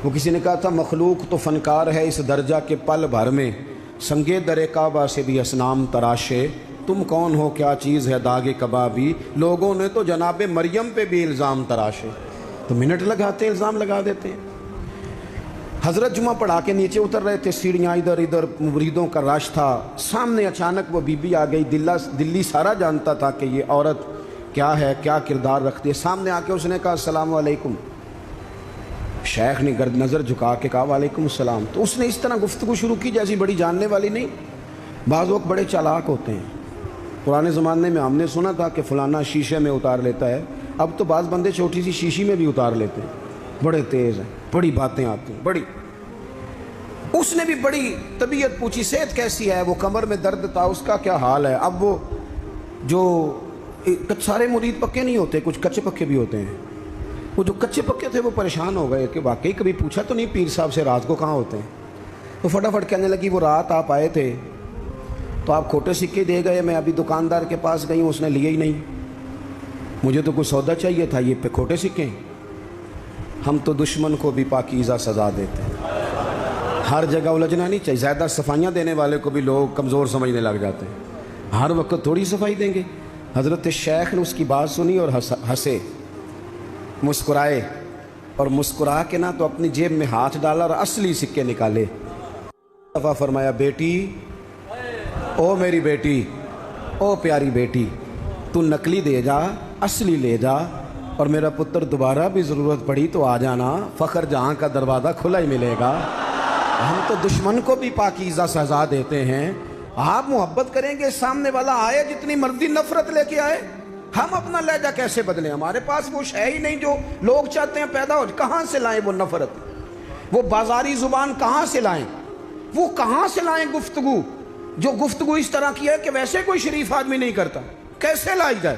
وہ کسی نے کہا تھا مخلوق تو فنکار ہے اس درجہ کے پل بھر میں، سنگے در کعبہ سے بھی اسنام تراشے، تم کون ہو کیا چیز ہے داغ کبابی، لوگوں نے تو جناب مریم پہ بھی الزام تراشے۔ تو منٹ لگاتے ہیں، الزام لگا دیتے ہیں۔ حضرت جمعہ پڑھا کے نیچے اتر رہے تھے، سیڑھیاں ادھر ادھر، مریدوں کا رش تھا، سامنے اچانک وہ بی بی آ گئی۔ دلی سارا جانتا تھا کہ یہ عورت کیا ہے، کیا کردار رکھتی ہے۔ سامنے آ کے اس نے کہا السلام علیکم۔ شیخ نے گرد نظر جھکا کے کہا وعلیکم السلام۔ تو اس نے اس طرح گفتگو شروع کی جیسی بڑی جاننے والی نہیں۔ بعض لوگ بڑے چالاک ہوتے ہیں۔ پرانے زمانے میں ہم نے سنا تھا کہ فلانا شیشے میں اتار لیتا ہے، اب تو بعض بندے چھوٹی سی شیشی میں بھی اتار لیتے ہیں، بڑے تیز ہیں، بڑی باتیں آتی ہیں بڑی۔ اس نے بھی بڑی طبیعت پوچھی، صحت کیسی ہے، وہ کمر میں درد تھا، اس کا کیا حال ہے۔ اب وہ جو سارے مرید پکے نہیں ہوتے، کچھ کچے پکے بھی ہوتے ہیں، وہ جو کچے پکے تھے وہ پریشان ہو گئے کہ واقعی کبھی پوچھا تو نہیں پیر صاحب سے رات کو کہاں ہوتے ہیں۔ تو فٹافٹ کہنے لگی وہ رات آپ آئے تھے تو آپ کھوٹے سکے دے گئے، میں ابھی دکاندار کے پاس گئی ہوں، اس نے لیے ہی نہیں، مجھے تو کچھ سودا چاہیے تھا، یہ پہ کھوٹے سکے۔ ہم تو دشمن کو بھی پاکیزہ سزا دیتے ہیں، ہر جگہ الجھنا نہیں چاہیے۔ زیادہ صفائیاں دینے والے کو بھی لوگ کمزور سمجھنے لگ جاتے ہیں، ہر وقت تھوڑی صفائی دیں گے۔ حضرت شیخ نے اس کی بات سنی اور ہنسے، مسکرائے، اور مسکرا کے نہ تو اپنی جیب میں ہاتھ ڈالا اور اصلی سکے نکالے۔ دفعہ فرمایا بیٹی، او میری بیٹی، او پیاری بیٹی، تو نقلی دے جا، اصلی لے جا، اور میرا پتر دوبارہ بھی ضرورت پڑی تو آ جانا، فخر جہاں کا دروازہ کھلا ہی ملے گا۔ ہم تو دشمن کو بھی پاکیزہ سزا دیتے ہیں۔ آپ محبت کریں گے، سامنے والا آئے جتنی مرضی نفرت لے کے آئے، ہم اپنا لہجہ کیسے بدلیں؟ ہمارے پاس وہ شے ہی نہیں جو لوگ چاہتے ہیں پیدا ہو۔ کہاں سے لائیں وہ نفرت، وہ بازاری زبان کہاں سے لائیں، وہ کہاں سے لائیں گفتگو جو گفتگو اس طرح کی ہے کہ ویسے کوئی شریف آدمی نہیں کرتا، کیسے لائی جائے؟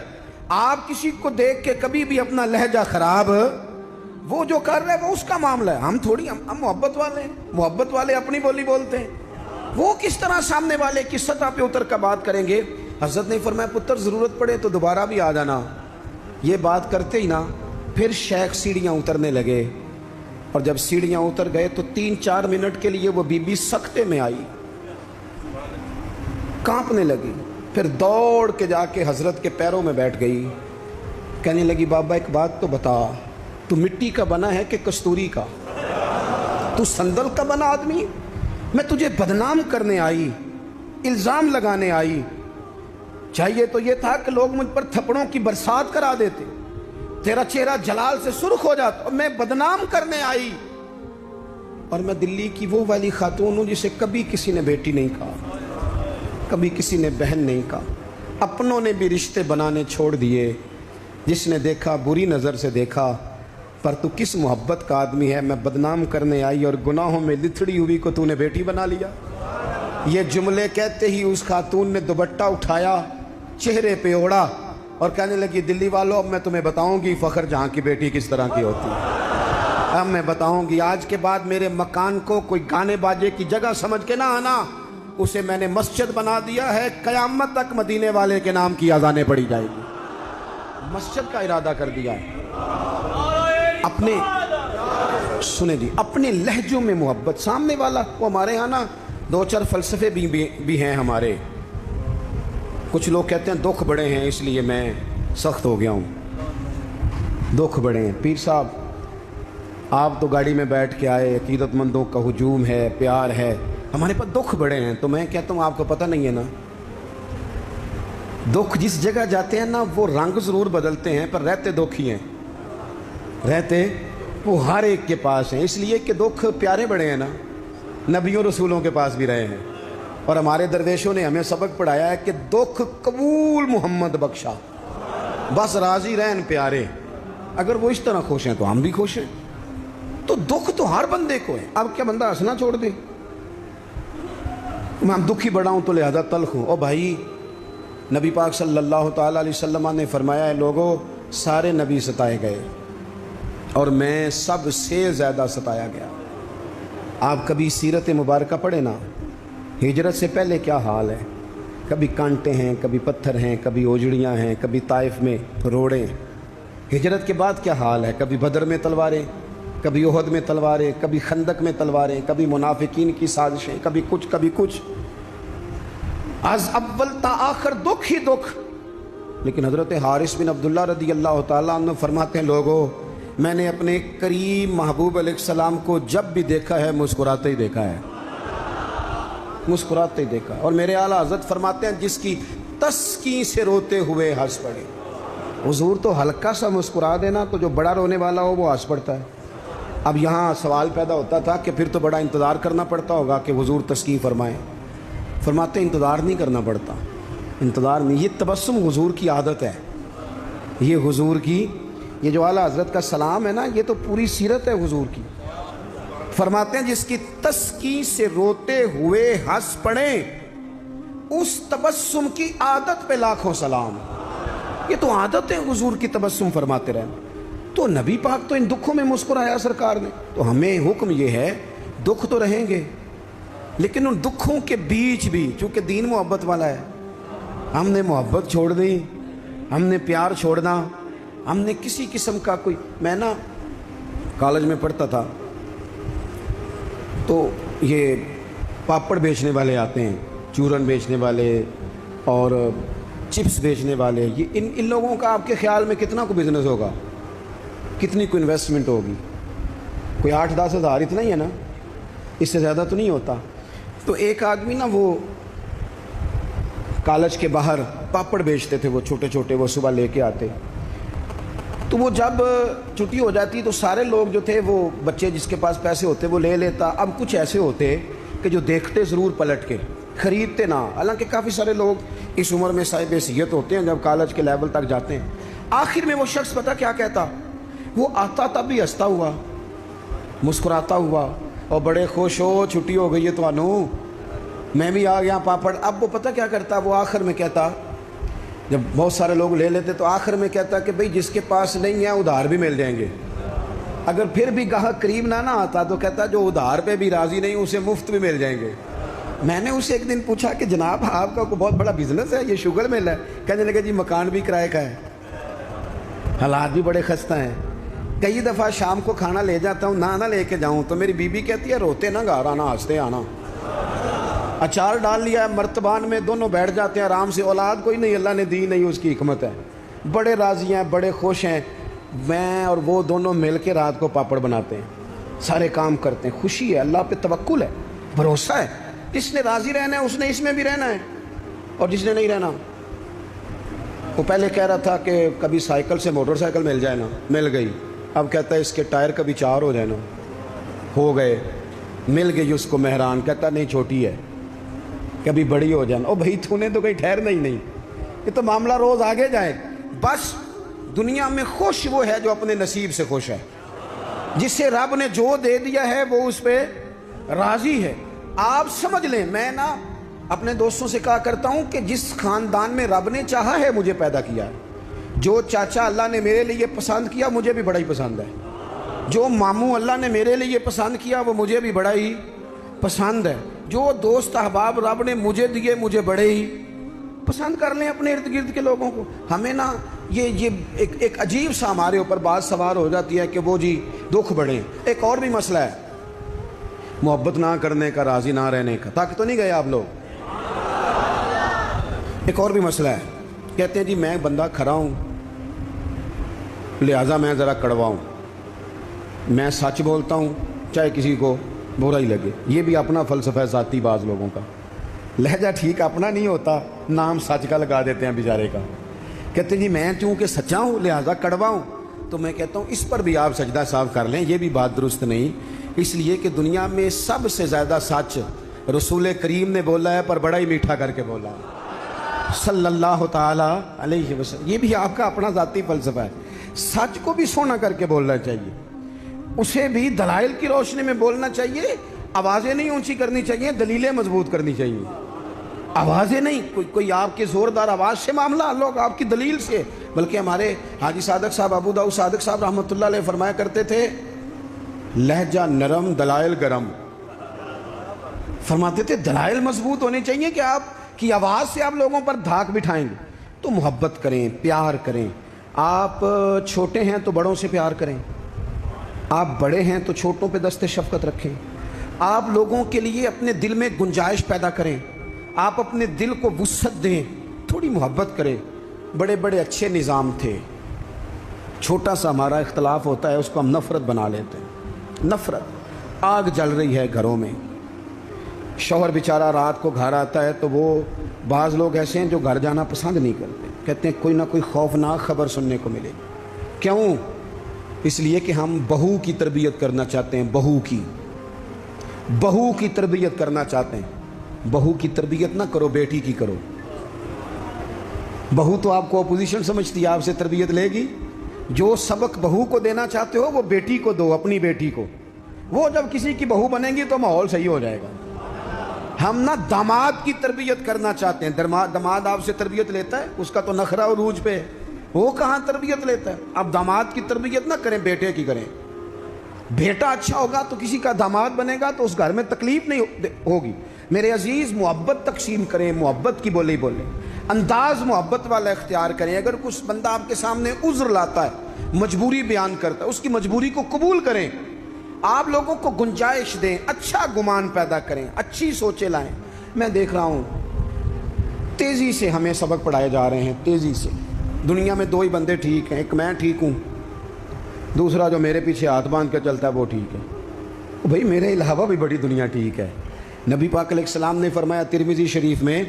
آپ کسی کو دیکھ کے کبھی بھی اپنا لہجہ خراب، وہ جو کر رہے وہ اس کا معاملہ ہے، ہم تھوڑی، ہم محبت والے ہیں، محبت والے اپنی بولی بولتے ہیں۔ وہ کس طرح سامنے والے کی سطح پہ اتر کر بات کریں گے؟ حضرت نے فرمایا پتر ضرورت پڑے تو دوبارہ بھی آ جانا۔ یہ بات کرتے ہی نا پھر شیخ سیڑھیاں اترنے لگے، اور جب سیڑھیاں اتر گئے تو 3-4 منٹ کے لیے وہ بی بی سکتے میں آئی، کانپنے لگی، پھر دوڑ کے جا کے حضرت کے پیروں میں بیٹھ گئی، کہنے لگی بابا ایک بات تو بتا، تو مٹی کا بنا ہے کہ کستوری کا؟ تو سندل کا بنا آدمی؟ میں تجھے بدنام کرنے آئی، الزام لگانے آئی، چاہیے تو یہ تھا کہ لوگ مجھ پر تھپڑوں کی برسات کرا دیتے، تیرا چہرہ جلال سے سرخ ہو جاتا، اور میں بدنام کرنے آئی، اور میں دلی کی وہ والی خاتون ہوں جسے کبھی کسی نے بیٹی نہیں کہا، کبھی کسی نے بہن نہیں کہا، اپنوں نے بھی رشتے بنانے چھوڑ دیے، جس نے دیکھا بری نظر سے دیکھا، پر تو کس محبت کا آدمی ہے، میں بدنام کرنے آئی اور گناہوں میں لتھڑی ہوئی کو تو نے بیٹی بنا لیا۔ یہ جملے کہتے ہی اس خاتون نے دوپٹہ اٹھایا، چہرے پہ اوڑا، اور کہنے لگی دلی والوں اب میں تمہیں بتاؤں گی فخر جہاں کی بیٹی کس طرح کی ہوتی ہے، اب میں بتاؤں گی۔ آج کے بعد میرے مکان کو کوئی گانے باجے کی جگہ سمجھ کے نہ آنا، اسے میں نے مسجد بنا دیا ہے، قیامت تک مدینے والے کے نام کی اذانیں پڑھی جائے گی، مسجد کا ارادہ کر دیا ہے۔ اپنے سنیں جی، اپنے لہجوں میں محبت، سامنے والا وہ ہمارے ہاں نا 2-4 فلسفے بھی ہیں ہمارے۔ کچھ لوگ کہتے ہیں دکھ بڑے ہیں اس لیے میں سخت ہو گیا ہوں، دکھ بڑے ہیں۔ پیر صاحب آپ تو گاڑی میں بیٹھ کے آئے، عقیدت مندوں کا ہجوم ہے، پیار ہے، ہمارے پاس دکھ بڑے ہیں، تو میں کہتا ہوں آپ کو پتہ نہیں ہے نا، دکھ جس جگہ جاتے ہیں نا وہ رنگ ضرور بدلتے ہیں پر رہتے دکھ ہی ہیں، رہتے وہ ہر ایک کے پاس ہیں، اس لیے کہ دکھ پیارے بڑے ہیں نا، نبیوں رسولوں کے پاس بھی رہے ہیں، اور ہمارے درویشوں نے ہمیں سبق پڑھایا ہے کہ دکھ قبول محمد بخشا، بس راضی رہن پیارے، اگر وہ اس طرح خوش ہیں تو ہم بھی خوش ہیں۔ تو دکھ تو ہر بندے کو ہے، اب کیا بندہ ہنسنا چھوڑ دے؟ میں دکھی بڑا ہوں تو لہذا تلخ ہوں۔ او بھائی، نبی پاک صلی اللہ تعالیٰ علیہ وسلم نے فرمایا ہے لوگوں سارے نبی ستائے گئے اور میں سب سے زیادہ ستایا گیا۔ آپ کبھی سیرت مبارکہ پڑھیں نا، ہجرت سے پہلے کیا حال ہے، کبھی کانٹے ہیں، کبھی پتھر ہیں، کبھی اوجڑیاں ہیں، کبھی طائف میں روڑیں، ہجرت کے بعد کیا حال ہے، کبھی بدر میں تلواریں، کبھی احد میں تلواریں، کبھی خندق میں تلواریں، کبھی منافقین کی سازشیں، کبھی کچھ از اول تا آخر دکھ ہی دکھ۔ لیکن حضرت حارث بن عبداللہ رضی اللہ تعالیٰ عنہ فرماتے ہیں لوگوں، میں نے اپنے کریم محبوب علیہ السلام کو جب بھی دیکھا ہے مسکراتے ہی دیکھا ہے، مسکراتے ہی دیکھا۔ اور میرے اعلیٰ حضرت فرماتے ہیں جس کی تسکین سے روتے ہوئے ہنس پڑے۔ حضور تو ہلکا سا مسکرا دینا تو جو بڑا رونے والا ہو وہ ہنس پڑتا ہے۔ اب یہاں سوال پیدا ہوتا تھا کہ پھر تو بڑا انتظار کرنا پڑتا ہوگا کہ حضور تسکین فرمائیں۔ فرماتے ہیں انتظار نہیں کرنا پڑتا، انتظار نہیں، یہ تبسم حضور کی عادت ہے، یہ حضور کی، یہ جو اعلیٰ حضرت کا سلام ہے نا، یہ تو پوری سیرت ہے حضور کی۔ فرماتے ہیں جس کی تسکین سے روتے ہوئے ہنس پڑیں اس تبسم کی عادت پہ لاکھوں سلام۔ یہ تو عادت ہے حضور کی تبسم فرماتے رہنا۔ تو نبی پاک تو ان دکھوں میں مسکرایا سرکار نے، تو ہمیں حکم یہ ہے دکھ تو رہیں گے لیکن ان دکھوں کے بیچ بھی، چونکہ دین محبت والا ہے، ہم نے محبت چھوڑ دی، ہم نے پیار چھوڑنا، ہم نے کسی قسم کا کوئی، میں نا کالج میں پڑھتا تھا تو یہ پاپڑ بیچنے والے آتے ہیں، چورن بیچنے والے اور چپس بیچنے والے، یہ ان لوگوں کا آپ کے خیال میں کتنا کو بزنس ہوگا، کتنی کو انویسٹمنٹ ہوگی؟ کوئی 8-10 ہزار اتنا ہی ہے نا، اس سے زیادہ تو نہیں ہوتا۔ تو ایک آدمی نا وہ کالج کے باہر پاپڑ بیچتے تھے، وہ چھوٹے چھوٹے، وہ صبح لے کے آتے، تو وہ جب چھٹی ہو جاتی تو سارے لوگ جو تھے، وہ بچے جس کے پاس پیسے ہوتے وہ لے لیتا۔ اب کچھ ایسے ہوتے کہ جو دیکھتے ضرور پلٹ کے، خریدتے نہ، حالانکہ کافی سارے لوگ اس عمر میں صاحب حیثیت ہوتے ہیں جب کالج کے لیول تک جاتے ہیں۔ آخر میں وہ شخص پتہ کیا کہتا، وہ آتا تب بھی ہنستا ہوا، مسکراتا ہوا، اور بڑے خوش ہو چھٹی ہو گئی ہے تو انو میں بھی آ گیا پاپڑ۔ اب وہ پتہ کیا کرتا، وہ آخر میں کہتا، جب بہت سارے لوگ لے لیتے تو آخر میں کہتا کہ بھئی جس کے پاس نہیں ہے ادھار بھی مل جائیں گے۔ اگر پھر بھی گاہک قریب نہ آتا تو کہتا جو ادھار پہ بھی راضی نہیں اسے مفت بھی مل جائیں گے۔ میں نے اسے ایک دن پوچھا کہ جناب آپ کا بہت بڑا بزنس ہے، یہ شوگر مل ہے؟ کہنے لگے جی مکان بھی کرائے کا ہے، حالات بھی بڑے خستہ ہیں، کئی دفعہ شام کو کھانا لے جاتا ہوں، نہ لے کے جاؤں تو میری بیوی کہتی ہے روتے نہ گھر آنا، ہنستے آنا۔ اچار ڈال لیا ہے مرتبان میں، دونوں بیٹھ جاتے ہیں آرام سے، اولاد کوئی نہیں اللہ نے دی نہیں، اس کی حکمت ہے، بڑے راضی ہیں، بڑے خوش ہیں۔ میں اور وہ دونوں مل کے رات کو پاپڑ بناتے ہیں، سارے کام کرتے ہیں، خوشی ہے، اللہ پہ توکل ہے، بھروسہ ہے، جس نے راضی رہنا ہے اس نے اس میں بھی رہنا ہے، اور جس نے نہیں رہنا، وہ پہلے کہہ رہا تھا کہ کبھی سائیکل سے موٹر سائیکل مل جائے نا، مل گئی، اب کہتا ہے اس کے ٹائر کبھی 4 ہو جائے نا، ہو گئے، مل گئی اس کو مہران، کہتا نہیں چھوٹی ہے کبھی بڑی ہو جائے نا۔ او بھائی تو نے تو کہیں ٹھہرنا ہی نہیں، یہ تو معاملہ روز آگے جائے۔ بس دنیا میں خوش وہ ہے جو اپنے نصیب سے خوش ہے، جسے رب نے جو دے دیا ہے وہ اس پہ راضی ہے۔ آپ سمجھ لیں، میں نا اپنے دوستوں سے کہا کرتا ہوں کہ جس خاندان میں رب نے چاہا ہے مجھے پیدا کیا ہے، جو چاچا اللہ نے میرے لیے پسند کیا مجھے بھی بڑا ہی پسند ہے، جو ماموں اللہ نے میرے لیے پسند کیا وہ مجھے بھی بڑا ہی پسند ہے، جو دوست احباب رب نے مجھے دیے مجھے بڑے ہی پسند کر لیں اپنے ارد گرد کے لوگوں کو۔ ہمیں نا یہ ایک عجیب سا ہمارے اوپر بات سوار ہو جاتی ہے کہ وہ جی دکھ بڑھیں۔ ایک اور بھی مسئلہ ہے محبت نہ کرنے کا، راضی نہ رہنے کا، تاکہ تو نہیں گئے آپ لوگ؟ ایک اور بھی مسئلہ ہے، کہتے ہیں جی میں بندہ کھرا ہوں لہٰذا میں ذرا کڑوا ہوں، میں سچ بولتا ہوں چاہے کسی کو برا ہی لگے۔ یہ بھی اپنا فلسفہ ذاتی بعض لوگوں کا، لہجہ ٹھیک اپنا نہیں ہوتا، نام سچ کا لگا دیتے ہیں بیچارے کا، کہتے ہیں جی میں چونکہ سچا ہوں لہٰذا کڑوا ہوں۔ تو میں کہتا ہوں اس پر بھی آپ سجدہ صاف کر لیں، یہ بھی بات درست نہیں، اس لیے کہ دنیا میں سب سے زیادہ سچ رسول کریم نے بولا ہے، پر بڑا ہی میٹھا کر کے بولا صلی اللہ تعالیٰ علیہ وسلم۔ یہ بھی آپ کا اپنا ذاتی فلسفہ ہے، سچ کو بھی سونا کر کے بولنا چاہیے، اسے بھی دلائل کی روشنی میں بولنا چاہیے، آوازیں نہیں اونچی کرنی چاہیے، دلیلیں مضبوط کرنی چاہیے، آوازیں نہیں، کوئی آپ کے زوردار آواز سے معاملہ حل ہوگا، آپ کی دلیل سے۔ بلکہ ہمارے حاجی صادق صاحب، ابو داؤد صادق صاحب رحمۃ اللہ علیہ فرمایا کرتے تھے لہجہ نرم دلائل گرم، فرماتے تھے دلائل مضبوط ہونے چاہیے کہ آپ کی آواز سے آپ لوگوں پر دھاک بٹھائیں گے۔ تو محبت کریں، پیار کریں، آپ چھوٹے ہیں تو بڑوں سے پیار کریں، آپ بڑے ہیں تو چھوٹوں پہ دست شفقت رکھیں، آپ لوگوں کے لیے اپنے دل میں گنجائش پیدا کریں، آپ اپنے دل کو وسعت دیں، تھوڑی محبت کریں۔ بڑے بڑے اچھے نظام تھے، چھوٹا سا ہمارا اختلاف ہوتا ہے اس کو ہم نفرت بنا لیتے ہیں۔ نفرت، آگ جل رہی ہے گھروں میں، شوہر بیچارہ رات کو گھر آتا ہے تو وہ بعض لوگ ایسے ہیں جو گھر جانا پسند نہیں کرتے، کہتے ہیں کوئی نہ کوئی خوفناک خبر سننے کو ملے گی۔ کیوں؟ اس لیے کہ ہم بہو کی تربیت کرنا چاہتے ہیں، بہو کی تربیت کرنا چاہتے ہیں۔ بہو کی تربیت نہ کرو، بیٹی کی کرو۔ بہو تو آپ کو اپوزیشن سمجھتی ہے، آپ سے تربیت لے گی۔ جو سبق بہو کو دینا چاہتے ہو وہ بیٹی کو دو، اپنی بیٹی کو۔ وہ جب کسی کی بہو بنے گی تو ماحول صحیح ہو جائے گا۔ ہم نہ داماد کی تربیت کرنا چاہتے ہیں، داماد آپ سے تربیت لیتا ہے، اس کا تو نخرہ عروج پہ ہے، وہ کہاں تربیت لیتا ہے۔ اب داماد کی تربیت نہ کریں، بیٹے کی کریں۔ بیٹا اچھا ہوگا تو کسی کا داماد بنے گا تو اس گھر میں تکلیف نہیں ہوگی۔ میرے عزیز، محبت تقسیم کریں، محبت کی بولی بولیں، انداز محبت والا اختیار کریں۔ اگر کچھ بندہ آپ کے سامنے عذر لاتا ہے، مجبوری بیان کرتا ہے، اس کی مجبوری کو قبول کریں۔ آپ لوگوں کو گنجائش دیں، اچھا گمان پیدا کریں، اچھی سوچیں لائیں۔ میں دیکھ رہا ہوں تیزی سے ہمیں سبق پڑھائے جا رہے ہیں، تیزی سے۔ دنیا میں دو ہی بندے ٹھیک ہیں، ایک میں ٹھیک ہوں، دوسرا جو میرے پیچھے ہاتھ باندھ کے چلتا ہے وہ ٹھیک ہے۔ بھئی میرے علاوہ بھی بڑی دنیا ٹھیک ہے۔ نبی پاک علیہ السلام نے فرمایا، ترمذی شریف میں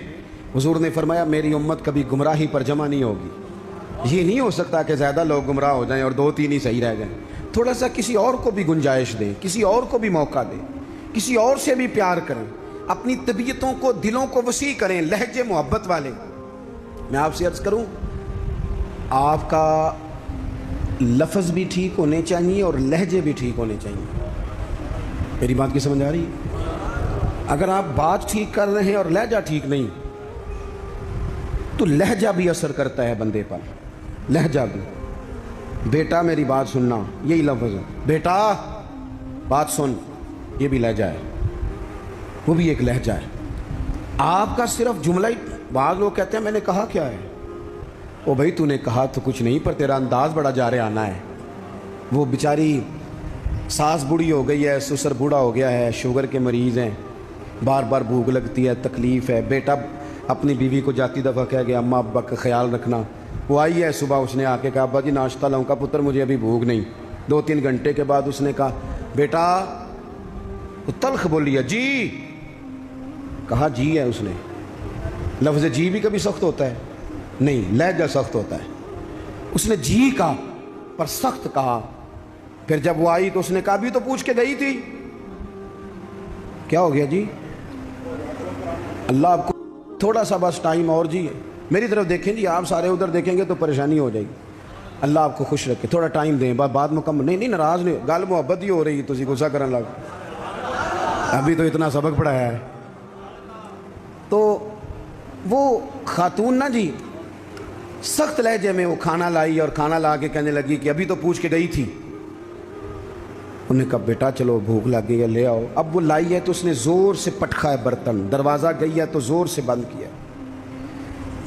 حضور نے فرمایا، میری امت کبھی گمراہی پر جمع نہیں ہوگی۔ یہ نہیں ہو سکتا کہ زیادہ لوگ گمراہ ہو جائیں اور دو تین ہی صحیح رہ جائیں۔ تھوڑا سا کسی اور کو بھی گنجائش دیں، کسی اور کو بھی موقع دیں، کسی اور سے بھی پیار کریں، اپنی طبیعتوں کو، دلوں کو وسیع کریں، لہجے محبت والے۔ میں آپ سے عرض کروں، آپ کا لفظ بھی ٹھیک ہونے چاہیے اور لہجے بھی ٹھیک ہونے چاہیے۔ میری بات کی سمجھ آ رہی ہے؟ اگر آپ بات ٹھیک کر رہے ہیں اور لہجہ ٹھیک نہیں تو لہجہ بھی اثر کرتا ہے بندے پر، لہجہ بھی۔ بیٹا میری بات سننا، یہی لفظ ہے، بیٹا بات سن، یہ بھی لہجہ ہے، وہ بھی ایک لہجہ ہے۔ آپ کا صرف جملہ ہی، بعض لوگ کہتے ہیں میں نے کہا کیا ہے؟ او بھائی تو نے کہا تو کچھ نہیں، پر تیرا انداز بڑا جارے آنا ہے۔ وہ بیچاری ساس بوڑھی ہو گئی ہے، سسر بوڑھا ہو گیا ہے، شوگر کے مریض ہیں، بار بار بھوک لگتی ہے، تکلیف ہے۔ بیٹا اپنی بیوی کو جاتی دفعہ کہہ گیا اماں ابا کا خیال رکھنا۔ وہ آئی ہے صبح، اس نے آ کے کہا ابا جی ناشتہ لاؤں؟ کا پتر مجھے ابھی بھوک نہیں۔ 2-3 گھنٹے کے بعد اس نے کہا بیٹا، وہ تلخ بولی ہے، جی کہا، جی ہے اس نے۔ لفظ جی بھی کبھی سخت ہوتا ہے؟ نہیں، لہجہ سخت ہوتا ہے۔ اس نے جی کہا پر سخت کہا۔ پھر جب وہ آئی تو اس نے کہا بھی تو پوچھ کے گئی تھی، کیا ہو گیا جی؟ اللہ آپ کو تھوڑا سا بس ٹائم اور جی، میری طرف دیکھیں جی، آپ سارے ادھر دیکھیں گے تو پریشانی ہو جائے گی۔ اللہ آپ کو خوش رکھے، تھوڑا ٹائم دیں، بات مکمل نہیں ناراض نہیں، گل محبت ہی ہو رہی ہے، تسی غصہ کرنے لگ، ابھی تو اتنا سبق پڑھایا ہے۔ تو وہ خاتون نا جی سخت لہجے میں وہ کھانا لائی اور کھانا لا کے کہنے لگی کہ ابھی تو پوچھ کے گئی تھی۔ انہوں نے کہا بیٹا چلو بھوک لگ گئی ہے لے آؤ۔ اب وہ لائی ہے تو اس نے زور سے پٹکا ہے برتن، دروازہ گئی ہے تو زور سے بند کیا۔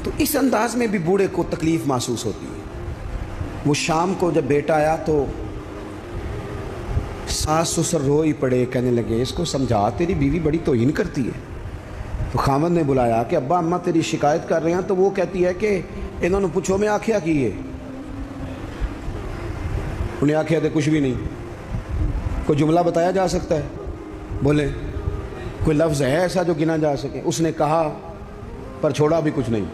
تو اس انداز میں بھی بوڑھے کو تکلیف محسوس ہوتی ہے۔ وہ شام کو جب بیٹا آیا تو ساس سسر رو ہی پڑے، کہنے لگے اس کو سمجھا، تیری بیوی بڑی توہین کرتی ہے۔ تو خاوند نے بلایا کہ ابا اماں تیری شکایت کر رہے ہیں، تو وہ کہتی ہے کہ انہوں نے پوچھو میں آکھیا کی ہے؟ انہیں آکھیا تھے کچھ بھی نہیں۔ کوئی جملہ بتایا جا سکتا ہے؟ بولے کوئی لفظ ہے ایسا جو گنا جا سکے؟ اس نے کہا پر چھوڑا بھی کچھ نہیں۔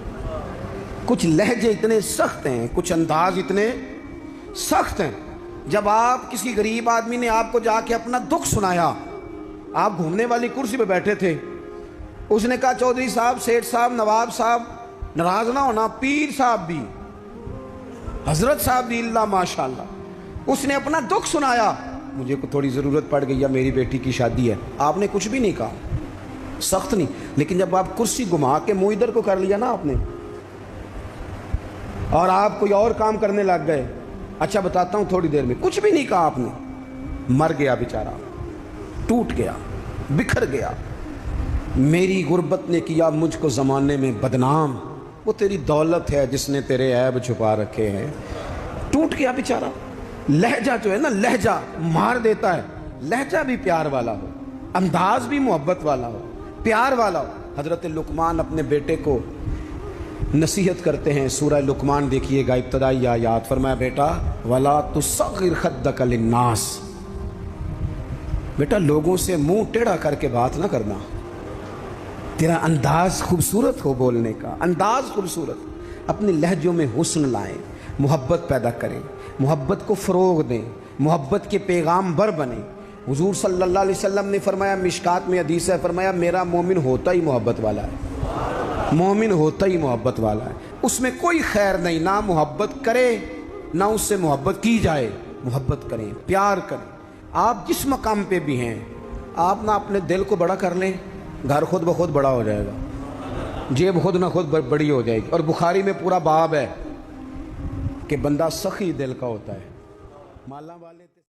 کچھ لہجے اتنے سخت ہیں، کچھ انداز اتنے سخت ہیں۔ جب آپ کسی غریب آدمی نے آپ کو جا کے اپنا دکھ سنایا، آپ گھومنے والی کرسی پہ بیٹھے تھے، اس نے کہا چودھری صاحب، سیٹھ صاحب، نواب صاحب ناراض نہ ہونا، پیر صاحب بھی، حضرت صاحب بھی، اللہ ماشاءاللہ، اس نے اپنا دکھ سنایا، مجھے کو تھوڑی ضرورت پڑ گئی ہے، میری بیٹی کی شادی ہے۔ آپ نے کچھ بھی نہیں کہا، سخت نہیں، لیکن جب آپ کرسی گھما کے منہ ادھر کو کر لیا نا آپ نے، اور آپ کوئی اور کام کرنے لگ گئے، اچھا بتاتا ہوں تھوڑی دیر میں، کچھ بھی نہیں کہا آپ نے، مر گیا بیچارہ، ٹوٹ گیا، بکھر گیا۔ میری غربت نے کیا مجھ کو زمانے میں بدنام، وہ تیری دولت ہے جس نے تیرے عیب چھپا رکھے ہیں۔ ٹوٹ گیا بیچارہ، لہجہ جو ہے نا، لہجہ مار دیتا ہے، لہجہ بھی پیار والا ہو، انداز بھی محبت والا ہو، پیار والا ہو۔ حضرت لقمان اپنے بیٹے کو نصیحت کرتے ہیں، سورہ لقمان دیکھیے گا ابتدائی آیات، فرمایا بیٹا وَلَا تُصَغِّرْ خَدَّكَ لِلنَّاسِ، بیٹا لوگوں سے منہ ٹیڑھا کر کے بات نہ کرنا، تیرا انداز خوبصورت ہو، بولنے کا انداز خوبصورت، اپنے لہجوں میں حسن لائیں، محبت پیدا کریں، محبت کو فروغ دیں، محبت کے پیغام بر بنیں۔ حضور صلی اللہ علیہ وسلم نے فرمایا، مشکات میں حدیث ہے، فرمایا میرا مومن ہوتا ہی محبت والا ہے، مومن ہوتا ہی محبت والا ہے، اس میں کوئی خیر نہیں، نہ محبت کرے نہ اس سے محبت کی جائے، محبت کریں، پیار کریں۔ آپ جس مقام پہ بھی ہیں، آپ نہ اپنے دل کو بڑا کر لیں، گھر خود بخود بڑا ہو جائے گا، جیب خود نہ خود بڑی ہو جائے گی۔ اور بخاری میں پورا باب ہے کہ بندہ سخی دل کا ہوتا ہے، مالا والے